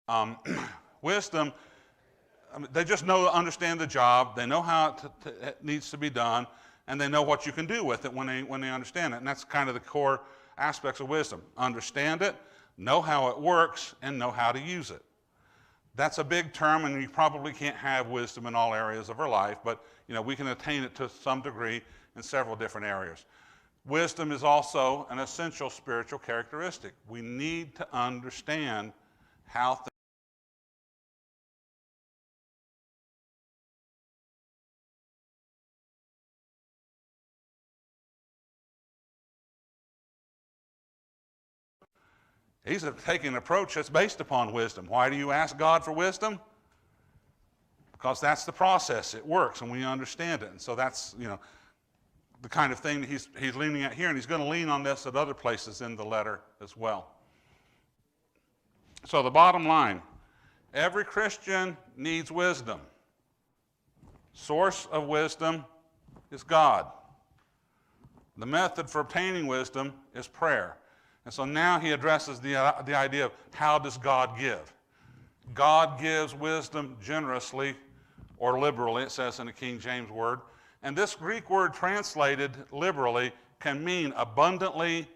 Um, wisdom, I mean, they just understand the job. They know how it needs to be done, and they know what you can do with it when they understand it. And that's kind of the core aspects of wisdom. Understand it, know how it works, and know how to use it. That's a big term, and you probably can't have wisdom in all areas of our life, but we can attain it to some degree in several different areas. Wisdom is also an essential spiritual characteristic. We need to understand how things. He's taking an approach that's based upon wisdom. Why do you ask God for wisdom? Because that's the process. It works, and we understand it. And so that's, the kind of thing that he's leaning at here, and he's going to lean on this at other places in the letter as well. So the bottom line, every Christian needs wisdom. Source of wisdom is God. The method for obtaining wisdom is prayer. And so now he addresses the idea of how does God give? God gives wisdom generously or liberally, it says in the King James word. And this Greek word translated liberally can mean abundantly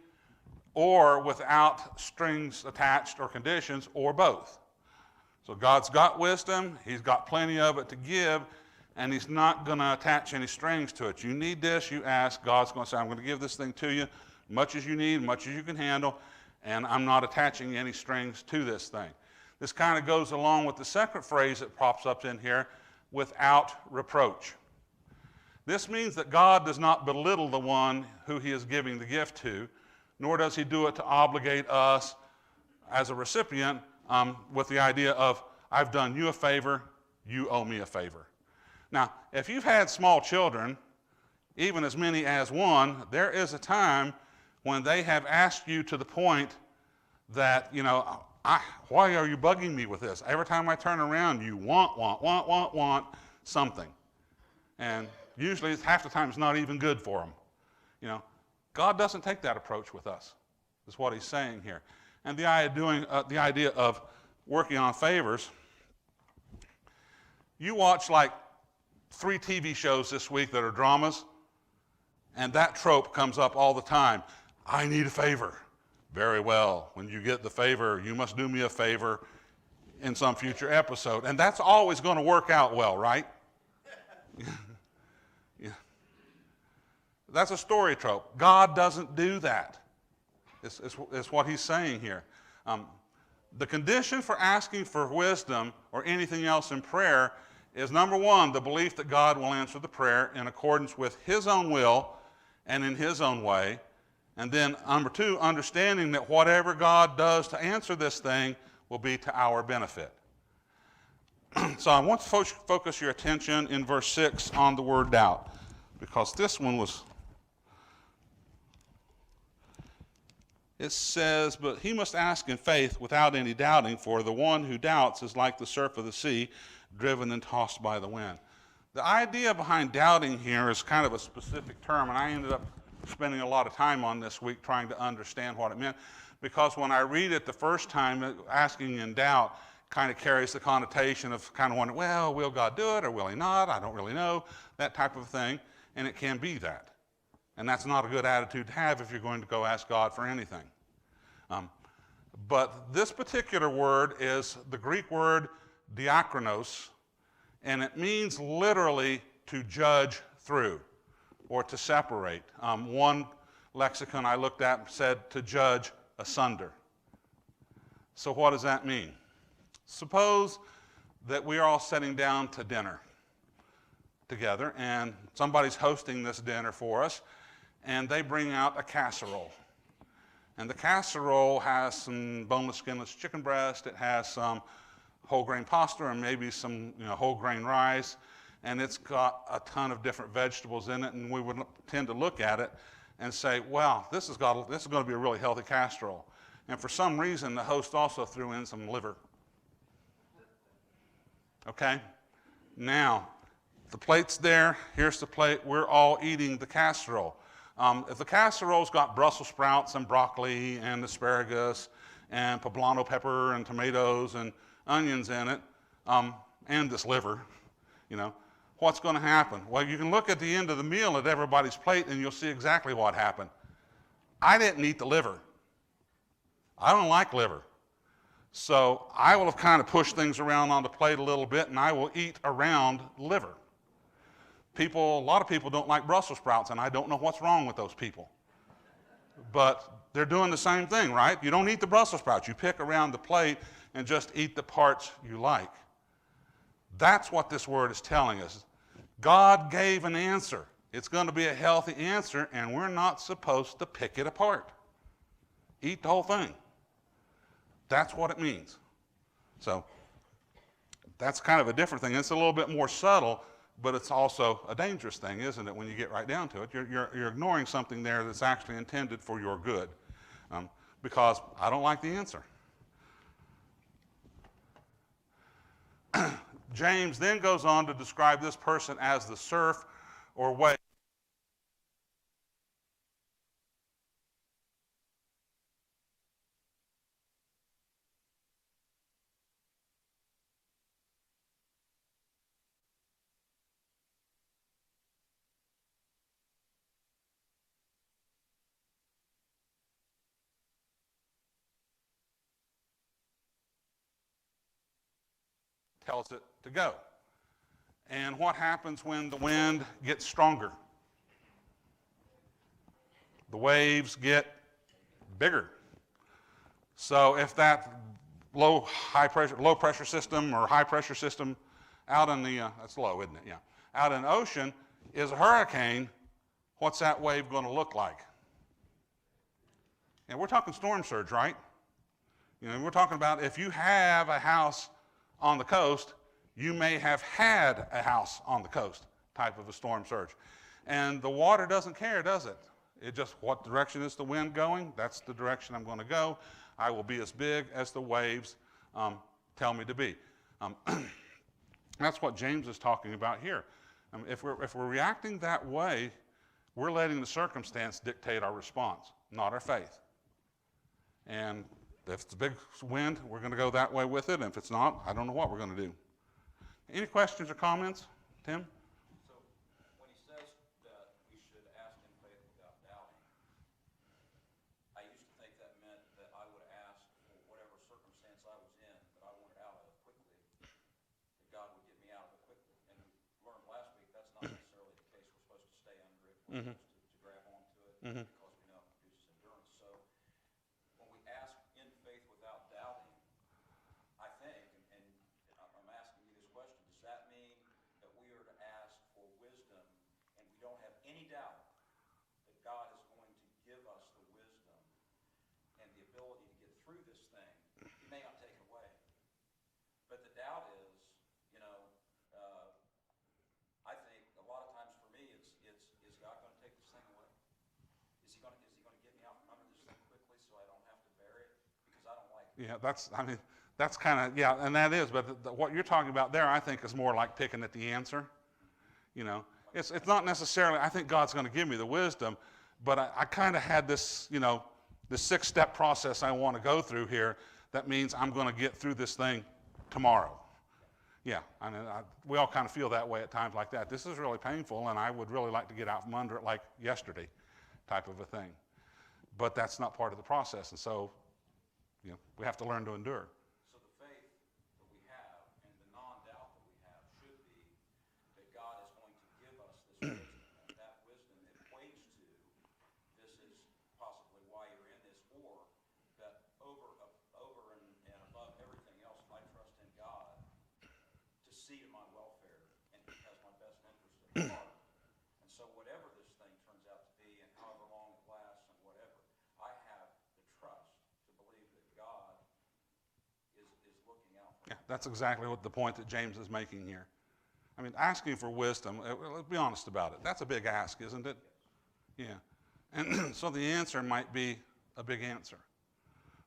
or without strings attached or conditions, or both. So God's got wisdom, he's got plenty of it to give, and he's not going to attach any strings to it. You need this, you ask, God's going to say, I'm going to give this thing to you, much as you need, much as you can handle, and I'm not attaching any strings to this thing. This kind of goes along with the second phrase that pops up in here, without reproach. This means that God does not belittle the one who he is giving the gift to, nor does he do it to obligate us as a recipient with the idea of, I've done you a favor, you owe me a favor. Now, if you've had small children, even as many as one, there is a time when they have asked you to the point that, why are you bugging me with this? Every time I turn around, you want something. And usually half the time it's not even good for them. God doesn't take that approach with us, is what he's saying here. And the idea of working on favors, you watch like 3 TV shows this week that are dramas, and that trope comes up all the time. I need a favor. Very well. When you get the favor, you must do me a favor in some future episode. And that's always going to work out well, right? Yeah. That's a story trope. God doesn't do that. It's what he's saying here. The condition for asking for wisdom or anything else in prayer is, number one, the belief that God will answer the prayer in accordance with his own will and in his own way. And then, number two, understanding that whatever God does to answer this thing will be to our benefit. So I want to focus your attention in verse 6 on the word doubt, because this one was, it says, but he must ask in faith without any doubting, for the one who doubts is like the surf of the sea, driven and tossed by the wind. The idea behind doubting here is kind of a specific term, and I ended up spending a lot of time on this week trying to understand what it meant, because when I read it the first time, asking in doubt kind of carries the connotation of kind of wondering, well, will God do it or will he not? I don't really know, that type of thing, and it can be that. And that's not a good attitude to have if you're going to go ask God for anything. But this particular word is the Greek word diakronos, and it means literally to judge through or to separate. One lexicon I looked at said to judge asunder. So what does that mean? Suppose that we are all sitting down to dinner together, and somebody's hosting this dinner for us, and they bring out a casserole. And the casserole has some boneless, skinless chicken breast, it has some whole grain pasta, and maybe some whole grain rice, and it's got a ton of different vegetables in it, and we would tend to look at it and say, wow, this is going to be a really healthy casserole. And for some reason, the host also threw in some liver. Okay? Now, the plate's there, here's the plate, we're all eating the casserole. If the casserole's got Brussels sprouts and broccoli and asparagus and poblano pepper and tomatoes and onions in it, and this liver, you know, what's going to happen? Well, you can look at the end of the meal at everybody's plate and you'll see exactly what happened. I didn't eat the liver. I don't like liver. So I will have kind of pushed things around on the plate a little bit and I will eat around liver. A lot of people don't like Brussels sprouts, and I don't know what's wrong with those people. But they're doing the same thing, right? You don't eat the Brussels sprouts. You pick around the plate and just eat the parts you like. That's what this word is telling us. God gave an answer. It's going to be a healthy answer, and we're not supposed to pick it apart. Eat the whole thing. That's what it means. So that's kind of a different thing. It's a little bit more subtle, but it's also a dangerous thing, isn't it, when you get right down to it? You're ignoring something there that's actually intended for your good, because I don't like the answer. James then goes on to describe this person as the surf or wave. Tells it to go. And what happens when the wind gets stronger? The waves get bigger. So if that low pressure system or high pressure system out in the, that's low, isn't it? Yeah. Out in the ocean is a hurricane, what's that wave going to look like? And we're talking storm surge, right? You know, we're talking about if you have a house on the coast, you may have had a house on the coast type of a storm surge. And the water doesn't care, does it? It just, what direction is the wind going? That's the direction I'm going to go. I will be as big as the waves tell me to be. That's what James is talking about here. If we're reacting that way, we're letting the circumstance dictate our response, not our faith. And if it's a big wind, we're going to go that way with it. And if it's not, I don't know what we're going to do. Any questions or comments, Tim? So when he says that we should ask in faith without doubting, I used to think that meant that I would ask for whatever circumstance I was in that I wanted out of quickly, that God would get me out of it quickly. And we learned last week that's not necessarily the case. We're supposed to stay under it. We're supposed to grab onto it because we know it produces endurance. So when we ask in faith without doubting, I think, and I'm asking you this question, does that mean that we are to ask for wisdom and we don't have any doubt that God is going to give us the wisdom and the ability to get through this thing? He may not take it away. But the doubt is, I think a lot of times for me it's is God going to take this thing away? Is he going to get me out from under this thing quickly so I don't have to bear it? Because I don't like it. Yeah, that's kind of, yeah, and that is, but what you're talking about there, I think, is more like picking at the answer. You know, it's not necessarily, I think God's going to give me the wisdom, but I kind of had this, this 6-step process I want to go through here that means I'm going to get through this thing tomorrow. Yeah, we all kind of feel that way at times like that. This is really painful, and I would really like to get out from under it like yesterday type of a thing. But that's not part of the process, and so we have to learn to endure. So the faith that we have and the non-doubt that we have should be that God is going to give us this wisdom. And that wisdom equates to this is possibly why you're in this, or that over and above everything else, I trust in God to see to my welfare, and He has my best interest at heart. And so whatever this thing turns out to be and however long it lasts and whatever, I have the trust to believe that God is looking out for me. Yeah, that's exactly what the point that James is making here. I mean, asking for wisdom, let's be honest about it. That's a big ask, isn't it? Yeah. And so the answer might be a big answer.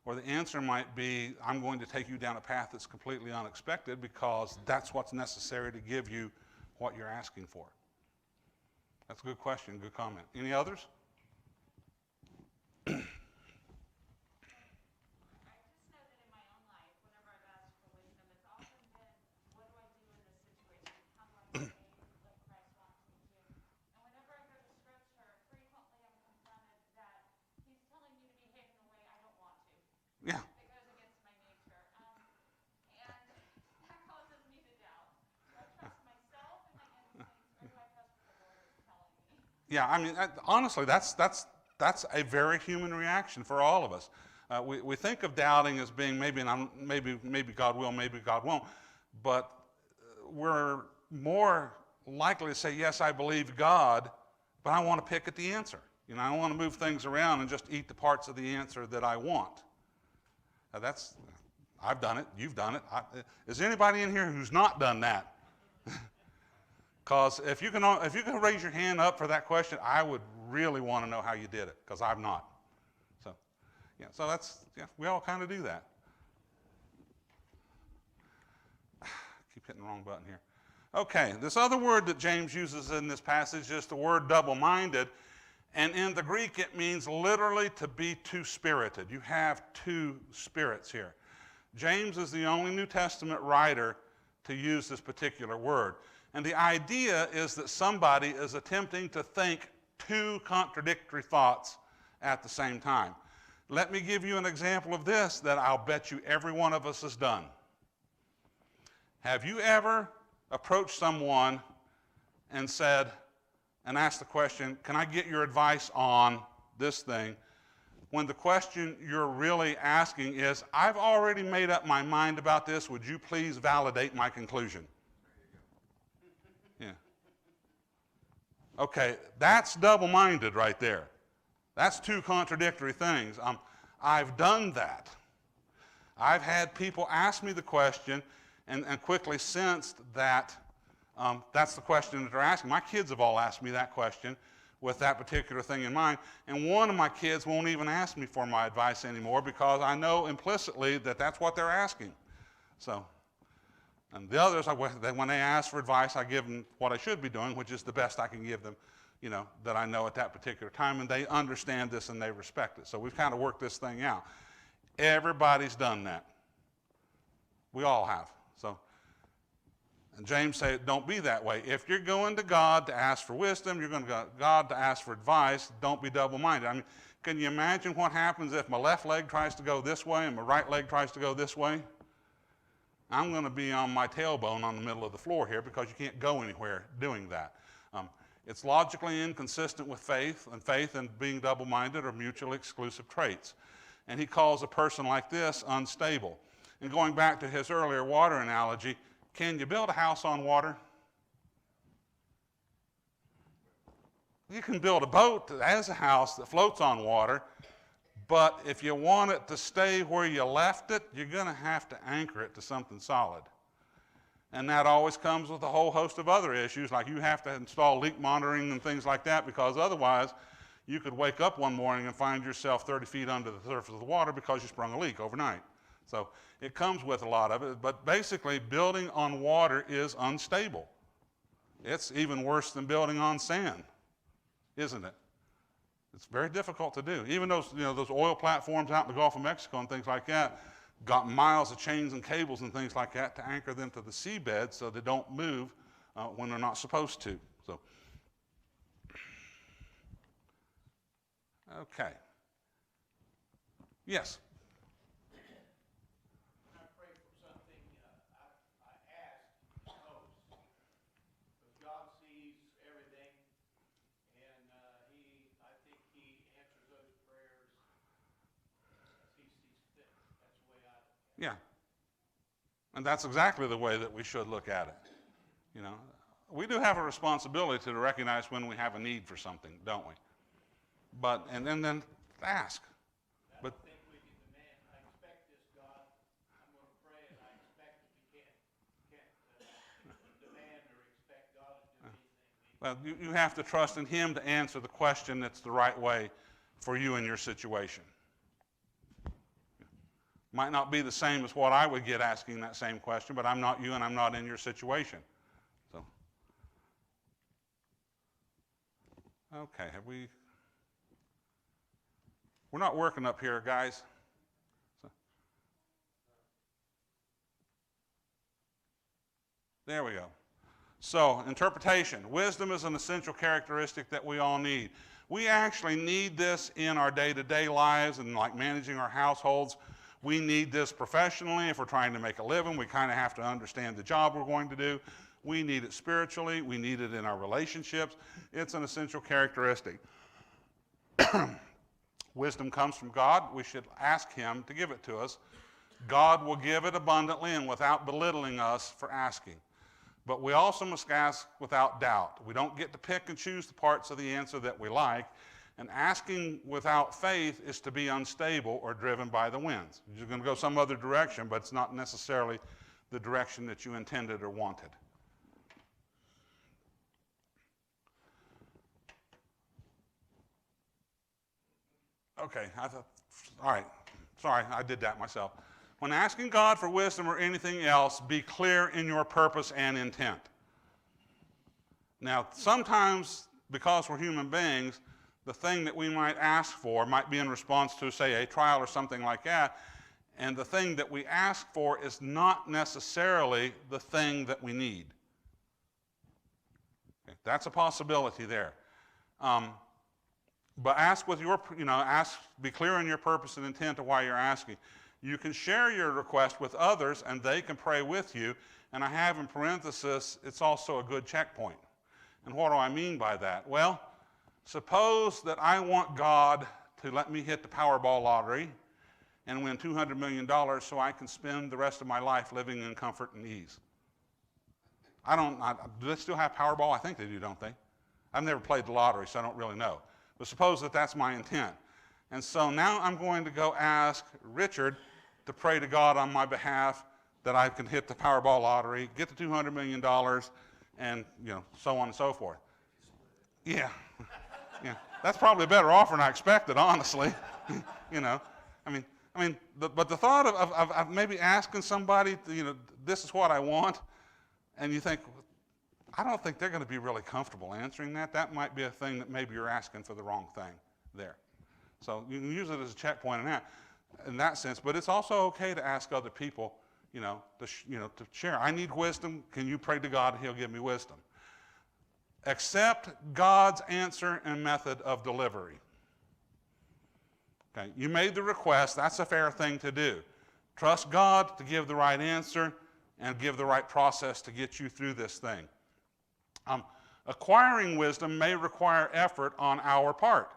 Or the answer might be, I'm going to take you down a path that's completely unexpected because that's what's necessary to give you what you're asking for. That's a good question, good comment. Any others? I just know that in my own life, whenever I've asked for wisdom Yeah, I mean, honestly, that's a very human reaction for all of us. We think of doubting as being maybe God will, maybe God won't, but we're more likely to say, yes, I believe God, but I want to pick at the answer. You know, I don't want to move things around and just eat the parts of the answer that I want. I've done it. You've done it. Is there anybody in here who's not done that? Because if you can raise your hand up for that question, I would really want to know how you did it, because I'm not. So, yeah. So we all kind of do that. Keep hitting the wrong button here. Okay, this other word that James uses in this passage is the word double-minded, and in the Greek it means literally to be two-spirited. You have two spirits here. James is the only New Testament writer to use this particular word. And the idea is that somebody is attempting to think two contradictory thoughts at the same time. Let me give you an example of this that I'll bet you every one of us has done. Have you ever approached someone and asked the question, can I get your advice on this thing? When the question you're really asking is, I've already made up my mind about this, would you please validate my conclusion? Yeah. Okay, that's double-minded right there. That's two contradictory things. I've done that. I've had people ask me the question and quickly sensed that that's the question that they're asking. My kids have all asked me that question with that particular thing in mind. And one of my kids won't even ask me for my advice anymore because I know implicitly that that's what they're asking. So, and the others, when they ask for advice, I give them what I should be doing, which is the best I can give them, you know, that I know at that particular time, and they understand this and they respect it. So we've kind of worked this thing out. Everybody's done that. We all have. So, and James said, don't be that way. If you're going to God to ask for wisdom, you're going to God to ask for advice, don't be double-minded. I mean, can you imagine what happens if my left leg tries to go this way and my right leg tries to go this way? I'm going to be on my tailbone on the middle of the floor here because you can't go anywhere doing that. It's logically inconsistent with faith, and faith and being double-minded are mutually exclusive traits. And he calls a person like this unstable. And going back to his earlier water analogy, can you build a house on water? You can build a boat as a house that floats on water, but if you want it to stay where you left it, you're going to have to anchor it to something solid. And that always comes with a whole host of other issues, like you have to install leak monitoring and things like that, because otherwise you could wake up one morning and find yourself 30 feet under the surface of the water because you sprung a leak overnight. So it comes with a lot of it, but basically building on water is unstable. It's even worse than building on sand, isn't it? It's very difficult to do. Even those oil platforms out in the Gulf of Mexico and things like that got miles of chains and cables and things like that to anchor them to the seabed so they don't move when they're not supposed to. So, okay. Yes. Yeah. And that's exactly the way that we should look at it. You know, we do have a responsibility to recognize when we have a need for something, don't we? But, and then ask. But I think we can demand, I expect this, God. I'm going to pray and I expect that you can't demand or expect God to do anything. Well, you have to trust in Him to answer the question that's the right way for you and your situation. Might not be the same as what I would get asking that same question, but I'm not you and I'm not in your situation. So, okay, we're not working up here, guys. So, there we go. So, interpretation. Wisdom is an essential characteristic that we all need. We actually need this in our day-to-day lives and like managing our households. We need this professionally. If we're trying to make a living, we kind of have to understand the job we're going to do. We need it spiritually. We need it in our relationships. It's an essential characteristic. Wisdom comes from God. We should ask him to give it to us. God will give it abundantly and without belittling us for asking. But we also must ask without doubt. We don't get to pick and choose the parts of the answer that we like. And asking without faith is to be unstable or driven by the winds. You're going to go some other direction, but it's not necessarily the direction that you intended or wanted. Okay, all right. Sorry, I did that myself. When asking God for wisdom or anything else, be clear in your purpose and intent. Now, sometimes, because we're human beings, the thing that we might ask for might be in response to, say, a trial or something like that, and the thing that we ask for is not necessarily the thing that we need. Okay, that's a possibility there. But ask with your, be clear in your purpose and intent of why you're asking. You can share your request with others, and they can pray with you. And I have in parenthesis, it's also a good checkpoint. And what do I mean by that? Well, suppose that I want God to let me hit the Powerball lottery and win $200 million so I can spend the rest of my life living in comfort and ease. Do they still have Powerball? I think they do, don't they? I've never played the lottery, so I don't really know. But suppose that that's my intent. And so now I'm going to go ask Richard to pray to God on my behalf that I can hit the Powerball lottery, get the $200 million, and so on and so forth. Yeah. Yeah. That's probably a better offer than I expected, honestly. But the thought of maybe asking somebody, this is what I want, and you think, I don't think they're going to be really comfortable answering that. That might be a thing that maybe you're asking for the wrong thing there. So you can use it as a checkpoint in that sense. But it's also okay to ask other people, to share. I need wisdom. Can you pray to God and he'll give me wisdom? Accept God's answer and method of delivery. Okay, you made the request. That's a fair thing to do. Trust God to give the right answer and give the right process to get you through this thing. Acquiring wisdom may require effort on our part.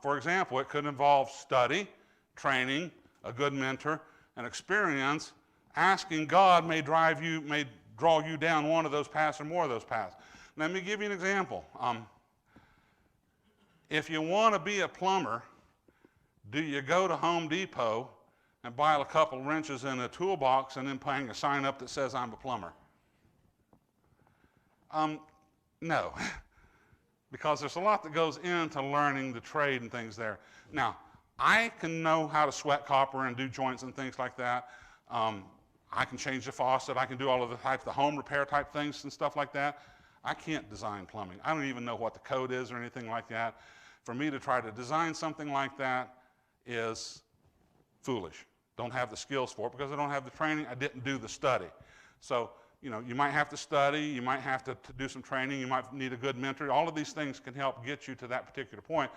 For example, it could involve study, training, a good mentor, and experience. Asking God may draw you down one of those paths or more of those paths. Let me give you an example. If you want to be a plumber, do you go to Home Depot and buy a couple wrenches and a toolbox and then hang a sign up that says I'm a plumber? No, because there's a lot that goes into learning the trade and things there. Now, I can know how to sweat copper and do joints and things like that. I can change the faucet. I can do all of the home repair type things and stuff like that. I can't design plumbing. I don't even know what the code is or anything like that. For me to try to design something like that is foolish. Don't have the skills for it because I don't have the training. I didn't do the study. So, you might have to study. You might have to do some training. You might need a good mentor. All of these things can help get you to that particular point.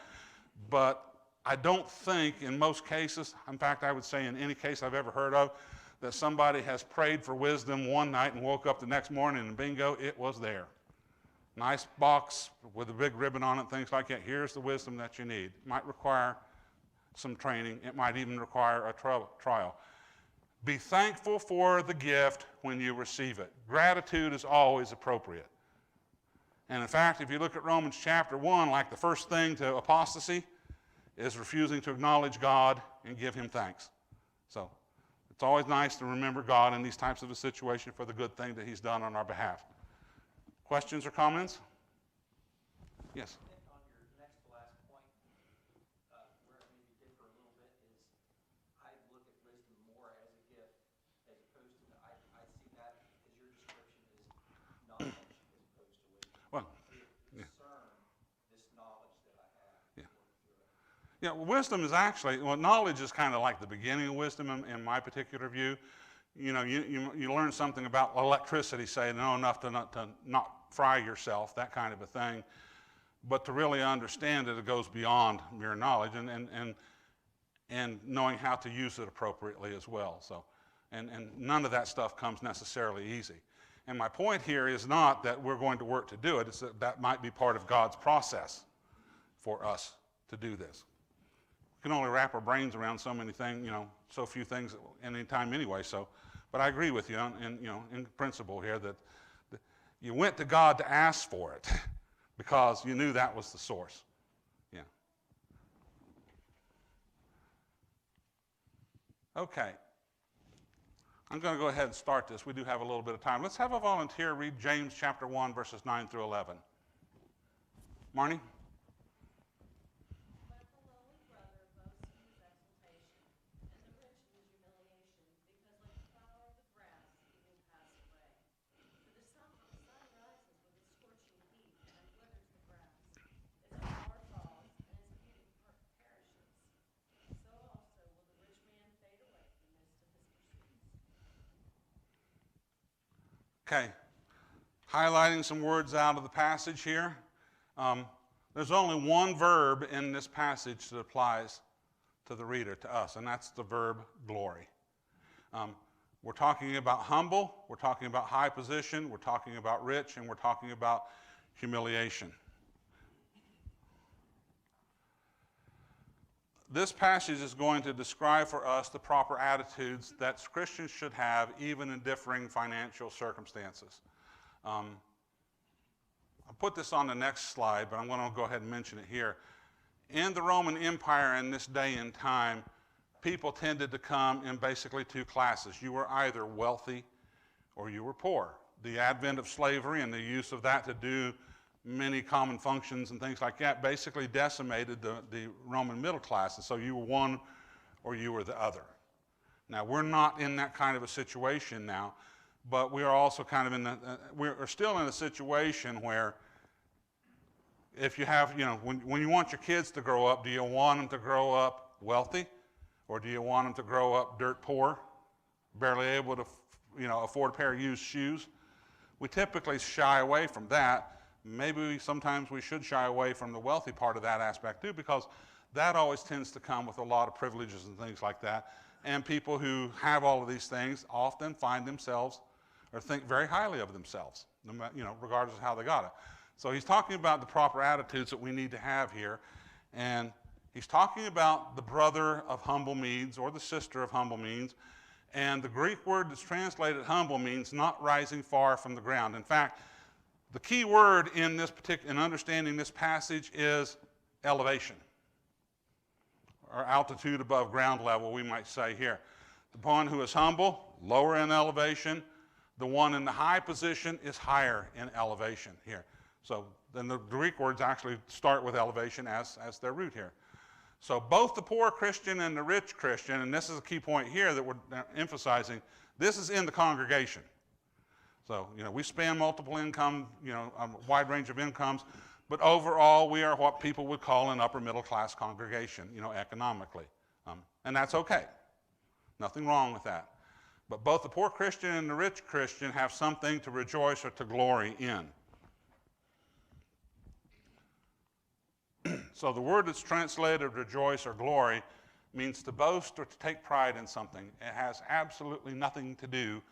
But I don't think in most cases, in fact, I would say in any case I've ever heard of, that somebody has prayed for wisdom one night and woke up the next morning and bingo, it was there. Nice box with a big ribbon on it, things like that. Here's the wisdom that you need. It might require some training. It might even require a trial. Be thankful for the gift when you receive it. Gratitude is always appropriate. And in fact, if you look at Romans chapter 1, like the first thing to apostasy is refusing to acknowledge God and give him thanks. So it's always nice to remember God in these types of a situation for the good thing that he's done on our behalf. Questions or comments? Yes. On your next to last point, where it may differ a little bit is I look at wisdom more as a gift as opposed to, I see that as your description is knowledge as opposed to wisdom. Well, discern this knowledge that I have. Yeah. Yeah, well, wisdom is actually, knowledge is kind of like the beginning of wisdom in my particular view. You learn something about electricity, say, know enough to not fry yourself, that kind of a thing. But to really understand it, it goes beyond mere knowledge and knowing how to use it appropriately as well. So, and none of that stuff comes necessarily easy. And my point here is not that we're going to work to do it. It's that might be part of God's process for us to do this. We can only wrap our brains around so many things, so few things at any time anyway. But I agree with you in principle here that you went to God to ask for it because you knew that was the source. Yeah. Okay. I'm going to go ahead and start this. We do have a little bit of time. Let's have a volunteer read James chapter 1, verses 9 through 11. Marnie? Let the lowly brother boast in his exaltation, and the rich in his humiliation, because like the flower of the grass, he will pass away. For the sun rises with its scorching heat, and withers the grass. Its flower falls, and its beauty perishes. So also will the rich man fade away in the midst of his pursuits. Okay. Highlighting some words out of the passage here. There's only one verb in this passage that applies to the reader, to us, and that's the verb glory. We're talking about humble, we're talking about high position, we're talking about rich, and we're talking about humiliation. This passage is going to describe for us the proper attitudes that Christians should have even in differing financial circumstances. I'll put this on the next slide, but I'm going to go ahead and mention it here. In the Roman Empire in this day and time, people tended to come in basically two classes. You were either wealthy or you were poor. The advent of slavery and the use of that to do many common functions and things like that basically decimated the Roman middle class. And so you were one or you were the other. Now, we're not in that kind of a situation now, but we are also kind of we're still in a situation where if you have, when you want your kids to grow up, do you want them to grow up wealthy or do you want them to grow up dirt poor, barely able to, afford a pair of used shoes? We typically shy away from that. Maybe sometimes we should shy away from the wealthy part of that aspect too, because that always tends to come with a lot of privileges and things like that. And people who have all of these things often find themselves or think very highly of themselves, regardless of how they got it. So he's talking about the proper attitudes that we need to have here. And he's talking about the brother of humble means or the sister of humble means. And the Greek word that's translated humble means not rising far from the ground. In fact, the key word in understanding this passage is elevation, or altitude above ground level, we might say here. The one who is humble, lower in elevation. The one in the high position is higher in elevation here. So then the Greek words actually start with elevation as their root here. So both the poor Christian and the rich Christian, and this is a key point here that we're emphasizing, this is in the congregation. So, we span multiple income, a wide range of incomes, but overall we are what people would call an upper middle class congregation, economically. And that's okay. Nothing wrong with that. But both the poor Christian and the rich Christian have something to rejoice or to glory in. So the word that's translated rejoice or glory means to boast or to take pride in something. It has absolutely nothing to do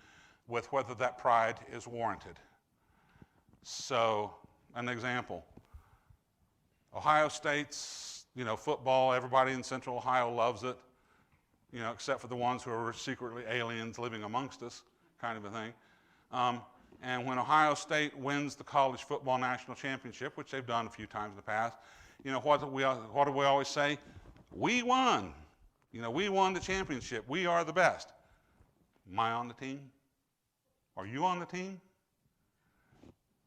with whether that pride is warranted. So, an example. Ohio State's, football, everybody in Central Ohio loves it, except for the ones who are secretly aliens living amongst us, kind of a thing. And when Ohio State wins the college football national championship, which they've done a few times in the past, what do we always say? We won. We won the championship. We are the best. Am I on the team? Are you on the team?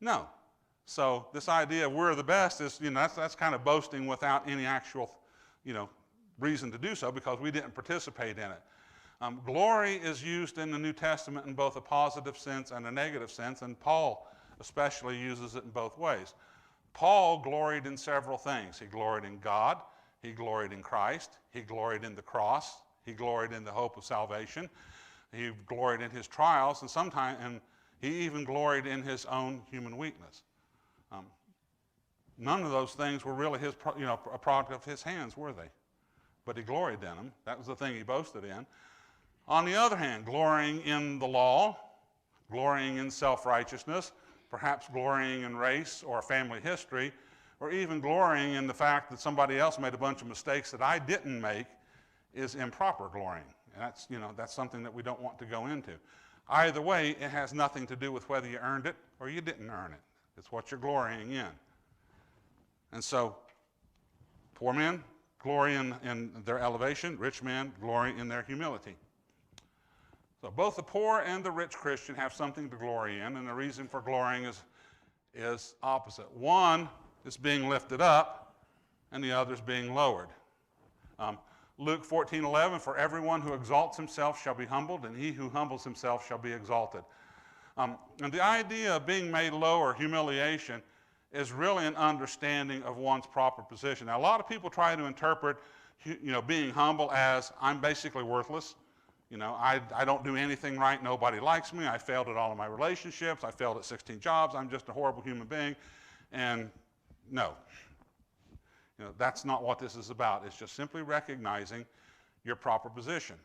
No. So this idea of we're the best is, that's kind of boasting without any actual, reason to do so because we didn't participate in it. Glory is used in the New Testament in both a positive sense and a negative sense, and Paul especially uses it in both ways. Paul gloried in several things. He gloried in God. He gloried in Christ. He gloried in the cross. He gloried in the hope of salvation. He gloried in his trials, and he even gloried in his own human weakness. None of those things were really a product of his hands, were they? But he gloried in them. That was the thing he boasted in. On the other hand, glorying in the law, glorying in self-righteousness, perhaps glorying in race or family history, or even glorying in the fact that somebody else made a bunch of mistakes that I didn't make is improper glorying. And that's something that we don't want to go into. Either way, it has nothing to do with whether you earned it or you didn't earn it. It's what you're glorying in. And so, poor men glory in their elevation, rich men glory in their humility. So both the poor and the rich Christian have something to glory in, and the reason for glorying is opposite. One is being lifted up, and the other is being lowered. Luke 14:11, for everyone who exalts himself shall be humbled, and he who humbles himself shall be exalted. And the idea of being made lower, humiliation, is really an understanding of one's proper position. Now, a lot of people try to interpret, being humble as I'm basically worthless. I don't do anything right. Nobody likes me. I failed at all of my relationships. I failed at 16 jobs. I'm just a horrible human being. And no. That's not what this is about. It's just simply recognizing your proper position.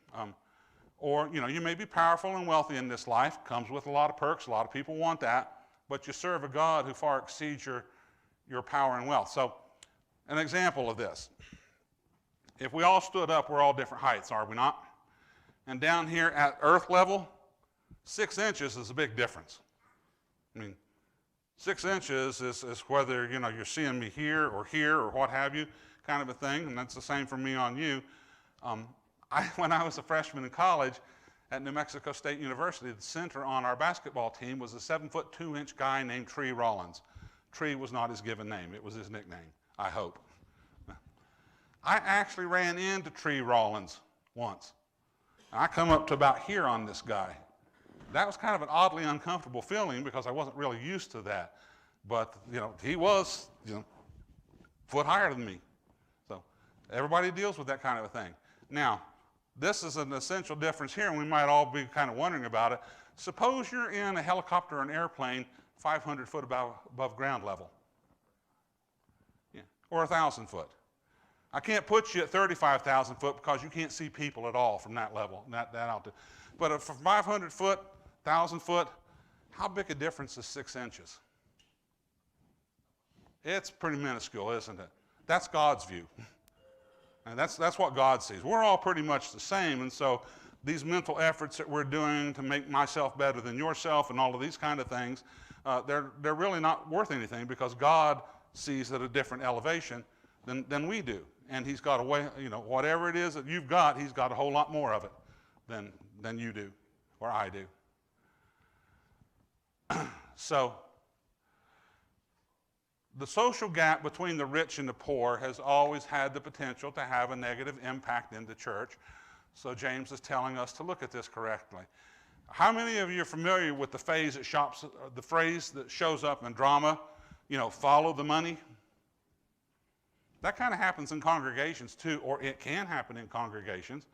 Or you may be powerful and wealthy in this life. Comes with a lot of perks. A lot of people want that. But you serve a God who far exceeds your power and wealth. So an example of this. If we all stood up, we're all different heights, are we not? And down here at earth level, 6 inches is a big difference. 6 inches is whether you're seeing me here or what have you, kind of a thing, and that's the same for me on you. When I was a freshman in college at New Mexico State University, the center on our basketball team was a 7-foot 2-inch guy named Tree Rollins. Tree was not his given name; it was his nickname. I hope. I actually ran into Tree Rollins once. I come up to about here on this guy. That was kind of an oddly uncomfortable feeling because I wasn't really used to that. But, he was, foot higher than me. So everybody deals with that kind of a thing. Now, this is an essential difference here, and we might all be kind of wondering about it. Suppose you're in a helicopter or an airplane 500 foot above ground level. Yeah, or 1,000 foot. I can't put you at 35,000 foot because you can't see people at all from that level, that altitude. But from 500 foot, 1,000 foot, how big a difference is 6 inches? It's pretty minuscule, isn't it? That's God's view. And that's what God sees. We're all pretty much the same, and so these mental efforts that we're doing to make myself better than yourself and all of these kind of things, they're really not worth anything because God sees at a different elevation than we do. And he's got a way, whatever it is that you've got, he's got a whole lot more of it than you do or I do. So, the social gap between the rich and the poor has always had the potential to have a negative impact in the church. So James is telling us to look at this correctly. How many of you are familiar with the phrase that shows up in drama, follow the money? That kind of happens in congregations too, or it can happen in congregations.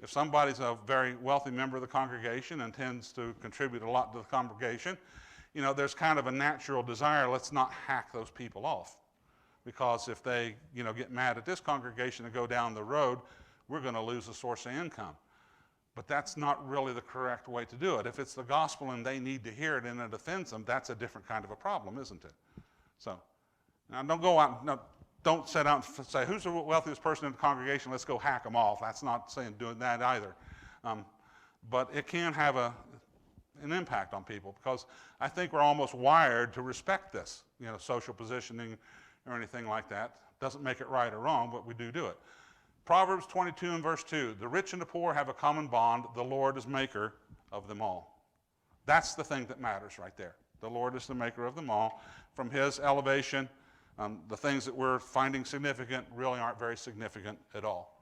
If somebody's a very wealthy member of the congregation and tends to contribute a lot to the congregation, there's kind of a natural desire, let's not hack those people off. Because if they, get mad at this congregation and go down the road, we're going to lose a source of income. But that's not really the correct way to do it. If it's the gospel and they need to hear it and it offends them, that's a different kind of a problem, isn't it? So, now don't go out, don't set out and say, who's the wealthiest person in the congregation? Let's go hack them off. That's not saying doing that either. But it can have an impact on people because I think we're almost wired to respect this, social positioning or anything like that. Doesn't make it right or wrong, but we do it. Proverbs 22 and verse 2, the rich and the poor have a common bond. The Lord is maker of them all. That's the thing that matters right there. The Lord is the maker of them all. From his elevation, the things that we're finding significant really aren't very significant at all.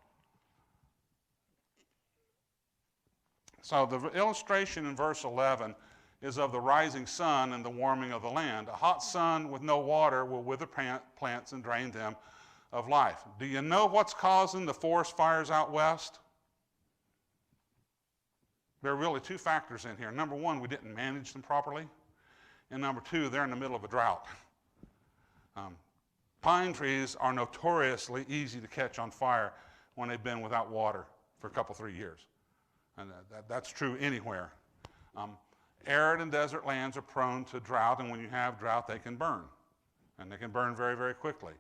So the illustration in verse 11 is of the rising sun and the warming of the land. A hot sun with no water will wither plants and drain them of life. Do you know what's causing the forest fires out west? There are really two factors in here. Number one, we didn't manage them properly. And number two, they're in the middle of a drought. Pine trees are notoriously easy to catch on fire when they've been without water for a couple, 3 years. And that's true anywhere. Arid and desert lands are prone to drought, and when you have drought, they can burn. And they can burn very, very quickly.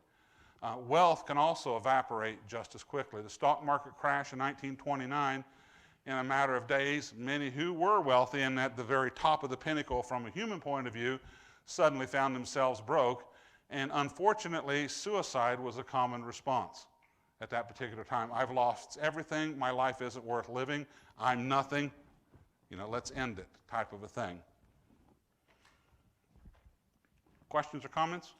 Wealth can also evaporate just as quickly. The stock market crash in 1929, in a matter of days, many who were wealthy and at the very top of the pinnacle from a human point of view suddenly found themselves broke. And unfortunately, suicide was a common response at that particular time. I've lost everything. My life isn't worth living. I'm nothing. Let's end it, type of a thing. Questions or comments?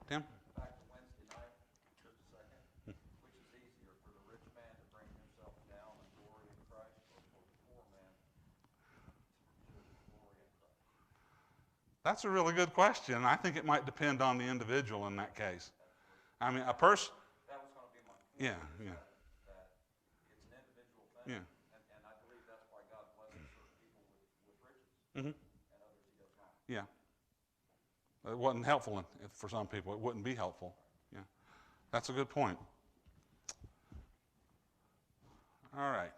Tim? Back to Wednesday night, just a second. Which is easier, for the rich man to bring himself down in glory in Christ, or for the poor man to glory in Christ? That's a really good question. I think it might depend on the individual in that case. I mean, a person. That was going to be my point. Yeah. That it's an individual thing. Yeah. And I believe that's why God blesses certain people with riches, Mm-hmm. and others he does not. Yeah. It wasn't helpful for some people. It wouldn't be helpful. Yeah. That's a good point. All right.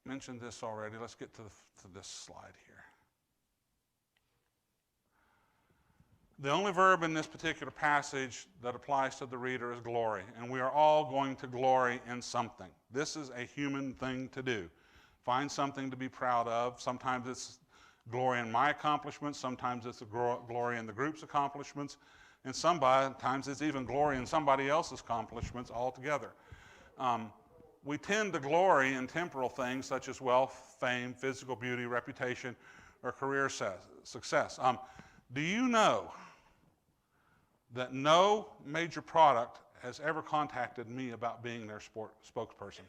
Mentioned this already. Let's get to this slide here. The only verb in this particular passage that applies to the reader is glory, and we are all going to glory in something. This is a human thing to do. Find something to be proud of. Sometimes it's glory in my accomplishments, sometimes it's glory in the group's accomplishments, and sometimes it's even glory in somebody else's accomplishments altogether. We tend to glory in temporal things such as wealth, fame, physical beauty, reputation, or career success. Do you know that no major product has ever contacted me about being their spokesperson?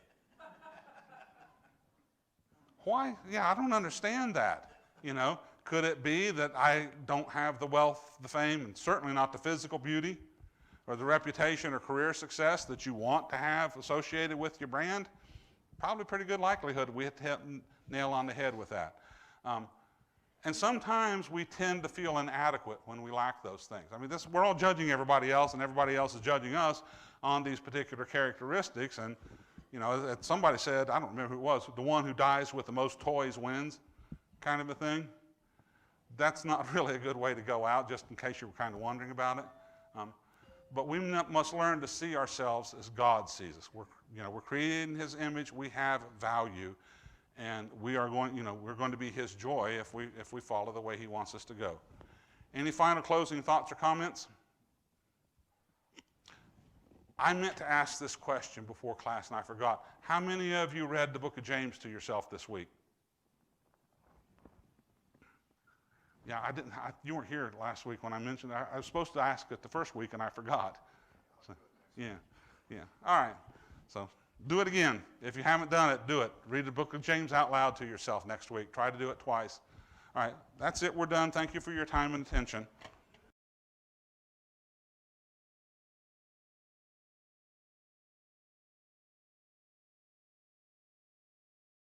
Why? Yeah, I don't understand that. Could it be that I don't have the wealth, the fame, and certainly not the physical beauty or the reputation or career success that you want to have associated with your brand? Probably pretty good likelihood we hit the nail on the head with that. And sometimes we tend to feel inadequate when we lack those things. I mean, we're all judging everybody else, and everybody else is judging us on these particular characteristics. And, somebody said, I don't remember who it was, the one who dies with the most toys wins, kind of a thing. That's not really a good way to go out, just in case you were kind of wondering about it. But we must learn to see ourselves as God sees us. We're created in His image. We have value, and we're going to be His joy if we follow the way He wants us to go. Any final closing thoughts or comments? I meant to ask this question before class, and I forgot. How many of you read the book of James to yourself this week? Yeah, I didn't. You weren't here last week when I mentioned that. I was supposed to ask it the first week, and I forgot. So, yeah. All right. So do it again. If you haven't done it, do it. Read the book of James out loud to yourself next week. Try to do it twice. All right. That's it. We're done. Thank you for your time and attention.